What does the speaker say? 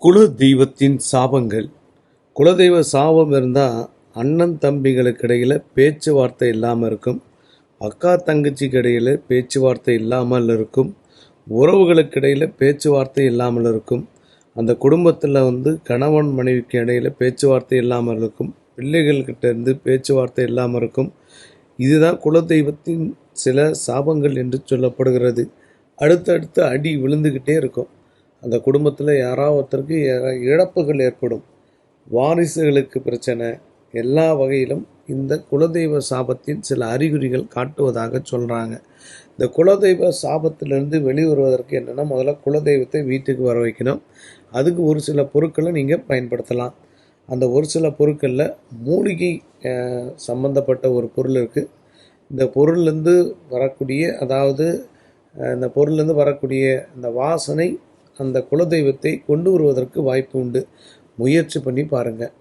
குல தெய்வத்தின் சாபங்கள். குலதெய்வ சாபம் இருந்தால் அண்ணன் தம்பிகளுக்கு இடையில் பேச்சுவார்த்தை இல்லாமல் இருக்கும், அக்கா தங்கச்சிக்கு இடையில் பேச்சுவார்த்தை இல்லாமல் இருக்கும், உறவுகளுக்கு இடையில் பேச்சுவார்த்தை இல்லாமல் இருக்கும், அந்த குடும்பத்தில் கணவன் மனைவிக்கு இடையில் பேச்சுவார்த்தை இல்லாமல் இருக்கும், பிள்ளைகள்கிட்ட இருந்து பேச்சுவார்த்தை இல்லாமல் இருக்கும். இதுதான் குலதெய்வத்தின் சில சாபங்கள் என்று சொல்லப்படுகிறது. அடுத்தடுத்து அடி விழுந்துக்கிட்டே இருக்கும். அந்த குடும்பத்தில் யாராவது ஒருத்தருக்கு இழப்புகள் ஏற்படும், வாரிசுகளுக்கு பிரச்சனை, எல்லா வகையிலும் இந்த குலதெய்வ சாபத்தின் சில அறிகுறிகள் காட்டுவதாக சொல்கிறாங்க. இந்த குலதெய்வ சாபத்திலிருந்து வெளிவருவதற்கு என்னென்னா, முதல்ல குலதெய்வத்தை வீட்டுக்கு வர வைக்கணும். அதுக்கு ஒரு சில பொருட்களை நீங்கள் பயன்படுத்தலாம். அந்த ஒரு சில பொருட்களில் மூலிகை சம்பந்தப்பட்ட ஒரு பொருள் இருக்குது. இந்த பொருள்லேருந்து வரக்கூடிய இந்த பொருள்லேருந்து வரக்கூடிய இந்த வாசனை அந்த குலதெய்வத்தை கொண்டு வருவதற்கு வாய்ப்பு உண்டு. முயற்சி பண்ணி பாருங்கள்.